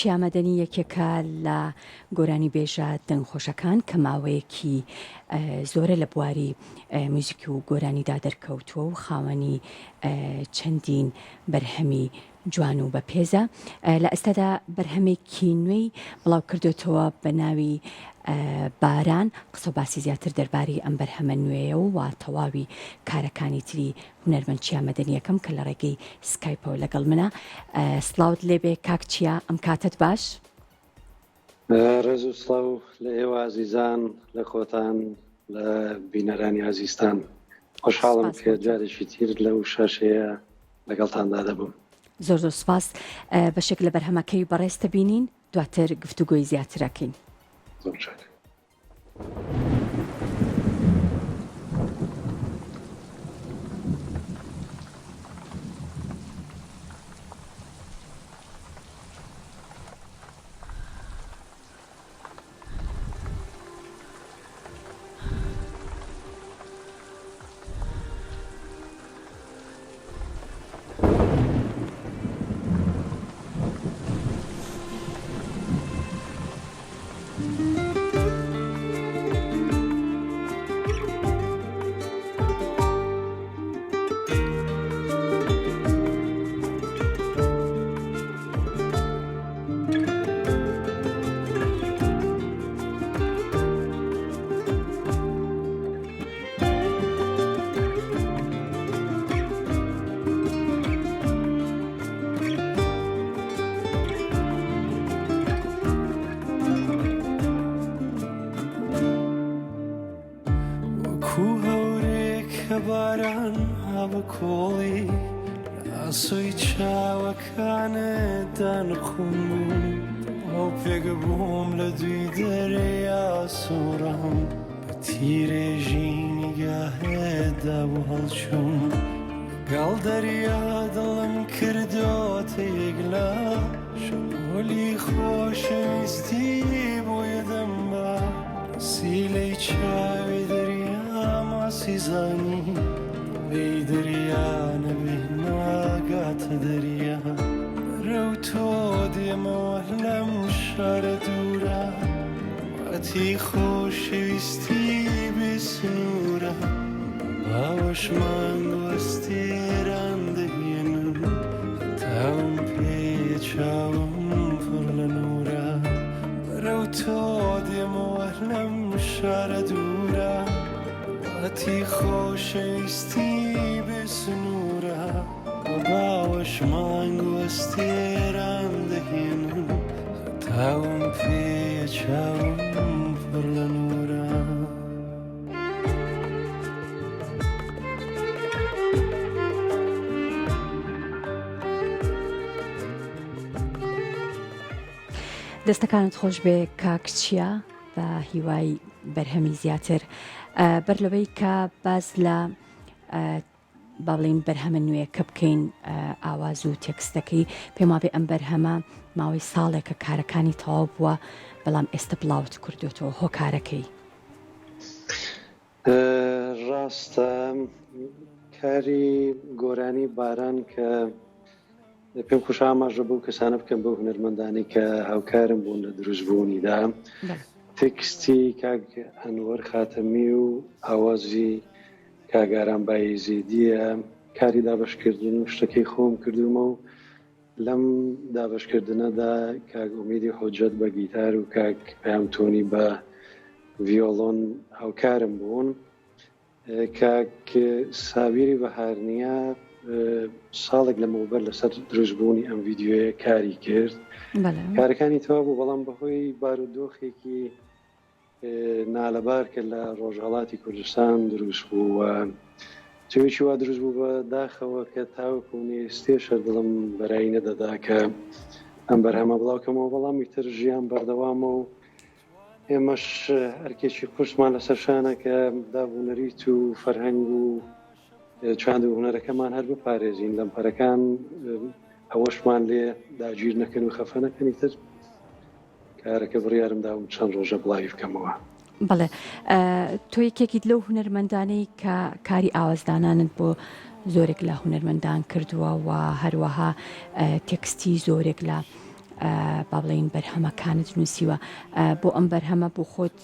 چیامەدەنی یەکێکە لە گۆرانی بێژە دەنگخۆشەکان کە ماوەیەکی زۆرە لە بواری موزیکی و گۆرانیدا دەرکەوتووە و خاوەنی چەندین بەرهەمی جوان و بەپێزە. لە ئێستادا بەرهەمێکی نوێی بڵاو کردوێتەوە بە ناوی باران. قسە و باسی زیاتر دەربارەی ئەم بەرهەمە نوێیە و تەواوی کارەکانی تری هونەرمەند چیامەدەنیەکەم کە لە ڕێگەی سکایپەوە لەگەڵ منە. سڵاوت لێبێ کاک چیا، ئەم کاتت باش؟ ڕێز و سڵاو لە ئێوە عزیزان، لە خۆتان، لە بینەرانی عزیزتان. خۆشحاڵم کە جارێکی تر لەو شاشەیە لەگەڵتاندا دەبم. زۆر زۆر سپاس. بەشێک لە بەرهەمەکەی بەڕێستە بینین، دواتر گفتوگۆی زیاترەکەین. زۆر چاک. باران هەوە کۆڵی ئاسۆی چاوەکانت دانخۆم بووم، ئەو پێگە بووم لە دوی دەرەیا سوورەم، بە تیرێژی نیگاهێدا بوو هەڵچووم، گەڵ دەریا دڵم کردۆتە یەکلا، شەپۆلی خۆشەویستی بۆیە دەمبا، سیلەی چاوی دەریا ماسی زانی، بەی دەریا نەبێ ناگاتە دەریا، بەرەو تۆ دێمەوە لەم شارە دوورە، واتی خۆشەویستی بێسنوورە، باوەشمان وەستێران دەهێنم، تاوم پێیە چاوم پڕ لە نورە، بەرەو تۆ دێمەوە لەم شارە دوورە، واتی خۆشەویستی بێسنوورە، باوەشمان وەستێران دەهێنم، تاوم پێیە چاوم پڕ لە نورە. دەستەکانت خۆش بێ کاک چیا، بە هیوای بەرهەمی زیاتر. بەر لەوەی کە باز لە با بڵین بەرهەمە نوێ کە بکەین ئاواز و تێکستەکەی، پێم وابێ ئەم بەرهەمە ماوەی ساڵێکە کارەکانی تەواو بووە، بەڵام ئێستا بڵاوت کردوێتەوە هۆکارەکەی. ڕاستە، کاری گۆرانی باران کە پێم خوش ئاماژە بوو کەسانە بکەم بۆ هونەرمەندانی کە هاوکارم بوون لە دروستبوونیدا. تێکستی کاک ئەنوەر خاتەمی و ئاوازی کاگاران بایزیدیە، کاری دابەشکردن و شتەکەی خۆم کردومە و لەم دابەشکردنەدا کاک ئومیدی حۆجەت بە گیتار و کاک پەیام تۆنی بە ڤیۆڵۆن هاوکارم بوون. کاک ساویری بەهارنیە ساڵێک لەمەوبەر لەسەر دروستبوونی ئەم ڤیدیۆیە کاری کرد. کارەکانی تەواو بوو، بەڵام بەهۆی بارودۆخێکی نالەبار کە لە ڕۆژهەڵاتی کوردستان دروست بوو و جوێکی وا دروست بوو بە داخەوە کە تاوەکو نێستێشە دڵم بەرایی نەدەدا کە ئەم بەرهەمە بڵاوکەمەوە، بەڵامی تر ژیان بەردەوامە و ئێمەش هەرکێکی قورسمان لەسەر شانە کە دابوونەریت و فەرهەنگ و چاند و هونەرەکەمان هەر بپارێزین، لەمپەرەکان ئەوەشمان لێ داگیر نەکەن و خەفە نەکەنی تر کارەکە بڕیارمدا و چەند ڕۆژە بڵاوی بکەمەوە. بەڵێ، تۆ یەکێکیت لەو هونەرمەندانەی کە کاری ئاوازدانانت بۆ زۆرێک لە هونەرمەندان کردووە و هەروەها تێکستی زۆرێک لە با بڵێن بەرهەمەکانت نووسیوە بۆ ئەم بەرهەمە بۆ خۆت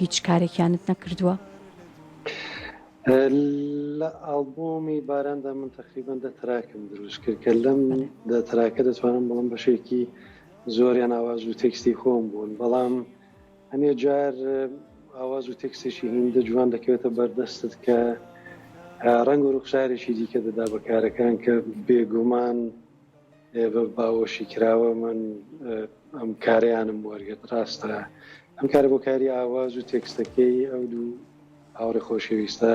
هیچ کارێکیانت نەکردووە؟ لە ئالبۆمی باراندا من تقریبان دە تراکم دروست کرد کە لەم دە تراکە دەتوانم بڵم بەشێکی زۆریان ئاواز و تێکستی خۆم بوون، بەڵام هەنێ جار ئاواز و تێکستێکی هیندە جوان دەکەوێتە بەردەستت کە ڕەنگ و ڕوخسارێکی دیکە دەدا بە کارەکان کە بێگومان بە باوەشی کراوە من ئەم کاریانم وەرگرت. ڕاستە ئەم کارە بۆ کاری ئاواز و تێکستەکەی ئەو دوو هاوڕێ خۆشەویستە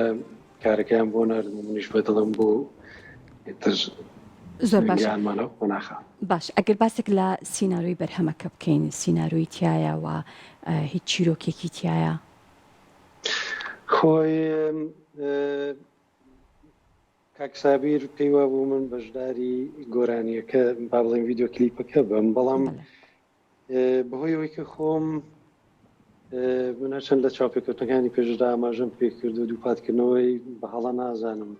کارەکەیان بۆ ناردم و منیش بەدڵم بۆ زۆر باش ناخە. باش ئەگەر باسێک لە سیناڕۆی بەرهەمەکە بکەین، سیناڕۆی تایە و هیچ چیرۆکێکی تایە؟ خۆی کاکسابیر پێیوا بوو من بەشداری گۆرانیەکە با بڵێن ڤیدیۆ کلیپەکە بم، بەڵام بەهۆی ئەوەی کە خۆم من هەرچەند لە چاوپێکەوتنەکانی پێشدا ئاماژەم پێکرد و دووپاتکردنەوەی بەهەڵە نازانم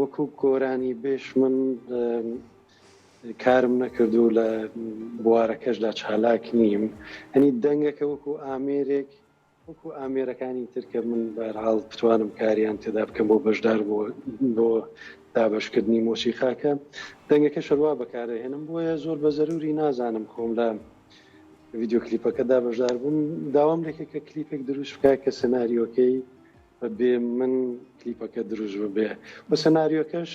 وەکو گۆرانی بێش من کارم نەکردو لە بوارەکەشدا چالاک نیم، هەنی دەنگەکە وەکو ئامێرێک وەکو ئامێرەکانی ترکە من بەرحاڵ بتوانم کاریان تێدا بکەم بۆ بەشدار بۆ دابشکردنی مۆسیقاکە دەنگەکە شەروا بەکارهێنم، بۆیە زۆر بە زەروری نازانم خۆم لە ڤیدیۆ کلیپەکەدا بەشدار بووم. داوام لێکە کە کلیپێک دروست بکە کە سەناریۆکەی بێ من کلیپەکە دروست ببێ و سەناریۆکەش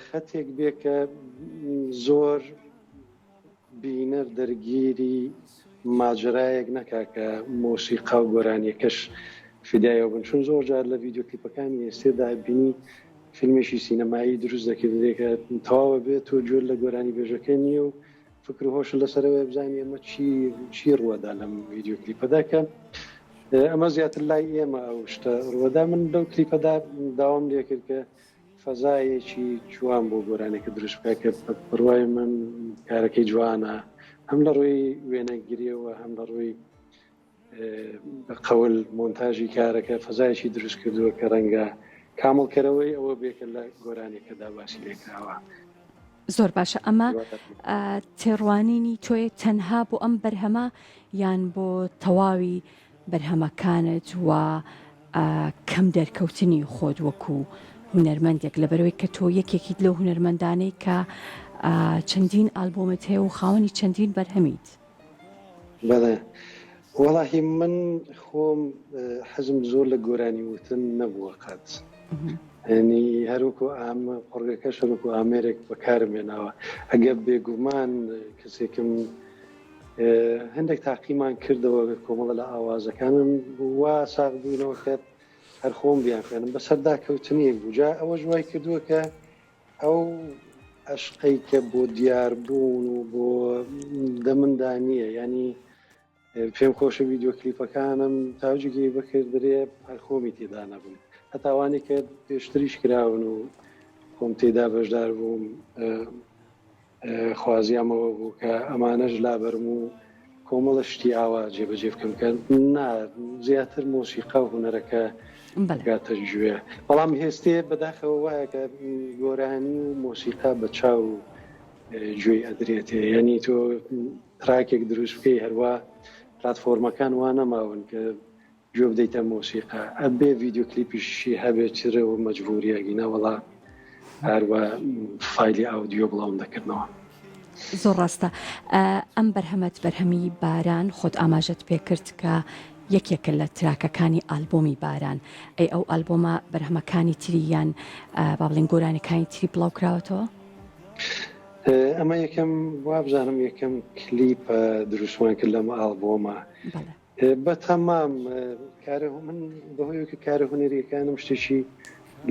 خەتێک بێ کە زۆر بینەر دەرگیری ماجرایەک نەکا کە مۆسیقا و گۆرانیەکەش فیدایەوە بن، چون زۆر جار لە ڤیدیۆ کلیپەکانی ئێستێدا بینی فیلمێکی سینەمایی دروست دەکردێکە تەواوە بێت و جۆر لە گۆرانی بێژەکە نییە و فکر و هۆش لەسەرەوەی بزانانی ئەمە چی ڕوەدا لەم ڤیدیۆ کلیپەدا کە ئەمە زیاتر لای ئێمە ئەو شتە ڕوەدا. من لەو کلیپەدا داوام لێ کرد کە فەزایەکی جوان بۆ گۆرانێکە دروست بکە کە بڕوای من کارەکەی جوانە، هەم لە ڕووی وێنەگیریەوە هەم لە ڕووی قەول مۆنتاژی کارەکە فەزایەکی دروست کردووە کە ڕەنگە کامڵکەرەوەی ئەوە بێکە لە گۆرانێکەدا باسی لێکراوە. زۆر باشە. ئەمە تێڕوانینی تۆیە تەنها بۆ ئەم بەرهەمە یان بۆ تەواوی بەرهەمەکانت و کەم دەرکەوتنی خۆت وەکو هونەرمەندێک، لەبەرەوەی کە تۆ یەکێکیت لەو هونەرمەندانەی کە چەندین ئالبۆمت هەیە و خاوەنی چەندین بەرهەمیت؟ بەڵێ وەڵاهی من خۆم حەزم زۆر لە گۆرانی وتن نەبووە قەت، ینی هەروکو قڕگەکە شەروکو ئامێرێک بەکارمێناوە. ئەگە بێگومان کەسێکم هەندێک تاقیمان کردەوە کۆمەڵە لە ئاوازەکانم وا ساغ بوونەوە کە هەر خۆم بیان خوێنم بەسەردا کەوتنیەک بوو. جا ئەوە ژوای کردووە کە ئەو عشقەی کە بۆ دیاربوون و بۆ دەمندا نییە، ینی پێم خۆشە ڤیدیۆ کلیپەکانم تاوجگی بەکردرێ هەر خۆمی تێدا نەبووم، هەتاوانی کە پێشتریش کراون و خۆم تێدا بەشدار بووم خوازیامەوە بوو کە ئەمانەش لابەرم و کۆمەڵە شتی ئاوا جێبەجێ بکەم کە زیاتر مۆسیقا و هونەرەکە گاتە گوێ. بەڵام هێستێ بەداخەوە وایە کە گۆرانی و مۆسیقا بە چاو گوێی ئەدرێتێ، یعنی تۆ تراکێک دروست بکەی هەروە پلاتفۆرمەکان وا نەماون کە گوێ بدەیتە مۆسیقا، ئەبێ ڤیدیۆ کلیپیشی هەبێت چرە و مەجبوریەگینە وەڵا هەروە فایلی ئاودیۆ بڵاون دەکردنەوە. زۆر ڕاستە. ئەم بەرهەمەت بەرهەمی باران خۆت ئاماژەت پێکرد کە یەکێکە لە تراکەکانی ئالبۆمی باران، ئەی ئەو ئالبۆمە بەرهەمەکانی تریان با بڵێن گۆرانەکانی تری بڵاو کراوەتەوە؟ ئەمە یەکەم وابزانم یەکەم کلیپە دروستمان کرد لەمە ئالبۆمە بە تەمام من بەهۆی کە کارە هونەریەکانم شتێکی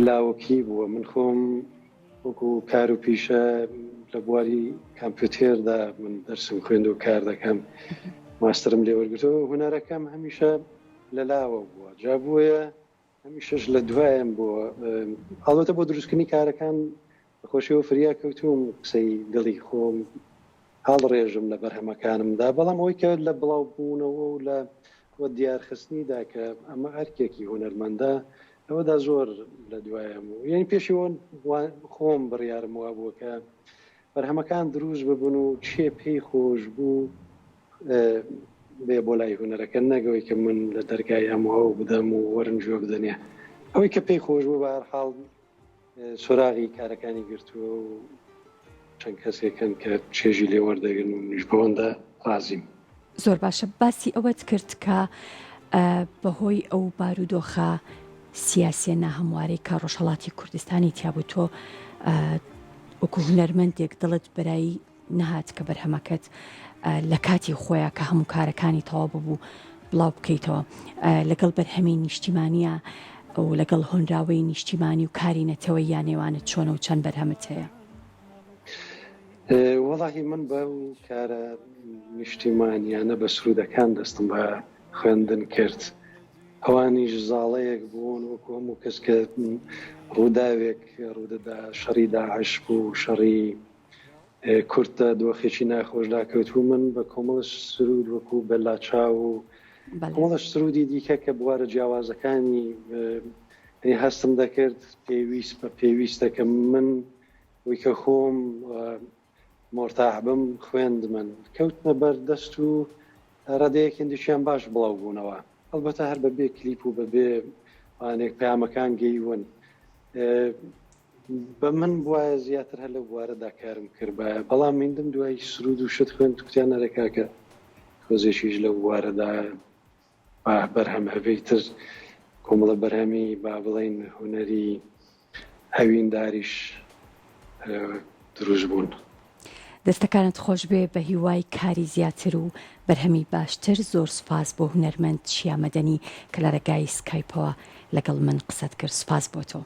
لاوەکی بووە. من خۆم وەکو کار و پیشە لە بواری کامپیوتێردا من دەرسم خوێند و کار دەکەم، ماسترم لێ وەرگرتەوە، هونەرەکەم هەمیشە لە لاوە بووە، جا بووە هەمیشەش لە دوایەم بووە. هەڵبەتە بۆ دروستکردنی کارەکان بەخۆشیەوە فریا کەوتوم قسەی دڵی خۆم هەڵڕێژم لە بەرهەمەکانمدا، بەڵام ئەوەی کە لە بڵاو بوونەوە و لە دیارخستنیدا کە ئەمە ئەرکێکی هونەرمەندە ئەوەدا زۆر لە دوایەم و یعنی پێشەوە خۆم بڕیارم وا بووە کە بەرهەمەکان دروست ببن و چێ پێی خۆش بوو بێ بۆ لای هوەرەکە نەگەوەی کە من لە دەرگای هەموو بدەم و وەرنجۆ بدەنێ ئەوەی کە پێی خۆش بوو بە هەرحاڵ سۆراغی کارەکانی گرتووە و چەند کەسێکن کە چێژی لێ وەردەگرن و منیش بەوەندە ڕازیم. زۆر باشە باسی ئەوەت کرد کە بەهۆی ئەو بارودۆخە سیاسیە ناهەموارەی کە ڕۆژهەڵاتی کوردستانی تیابوو تۆ وەکو هونەرمەندێک دڵت بەرایی نەهات کە بەرهەمەکەت لە کاتی خۆیە کە هەموو کارەکانی تەواو ببوو بڵاو بکەیتەوە لەگەڵ بەرهەمی نیشتیمانیە و لەگەڵ هۆنراوەی نیشتیمانی و کاری نەتەوەی یانێوانت چۆنە و چەند بەرهەمت هەیە؟ وەڵاهی من بە کارە نیشتیمانیانە بە سرودەکان دەستم بە خوێندن کرد ئەوانیش زاڵەیەک بوون وەکو هەموو کەس کە ڕووداوێک ڕوودەدا شەڕی داعش بوو شەڕی کورتە دۆخێکی ناخۆشدا کەوتوو من بە کۆمەڵش سرود وەکو بەلاچاو و کۆمەڵش سرودی دیکە کە بوارە جیاوازەکانی هەستم دەکرد پێویست بە پێویستە کە من وی کە خۆم مرتاح بم خوێندمن کەوتنە بەردەست و ڕادەیەکیان باش بڵاو بوونەوە ئەلبەتە هەر بەبێ کلیپ و بەبێ وانێک پەیامەکان گەیون بە من وایە زیاتر هەر لە بوارەدا کارم کرد بەڵام میندم دوای سرود و شت خوێن توتیان نەرەکا کە کۆزێکیش لە بوارەدا بەرهەم هەبێتتر کۆمەڵە بەرهەمی با بڵین هوەری هەوینداریش دروست بوون. دەستەکانت خۆش بێ بە هیوای کاری زیاتر و بەرهەمی باشتر زۆر سوپاس بۆ هونەرمەند شیامەدەنی کە لە ڕێگای سکایپەوە لەگەڵ من قسەت کرد. سوپاس بۆ تۆ.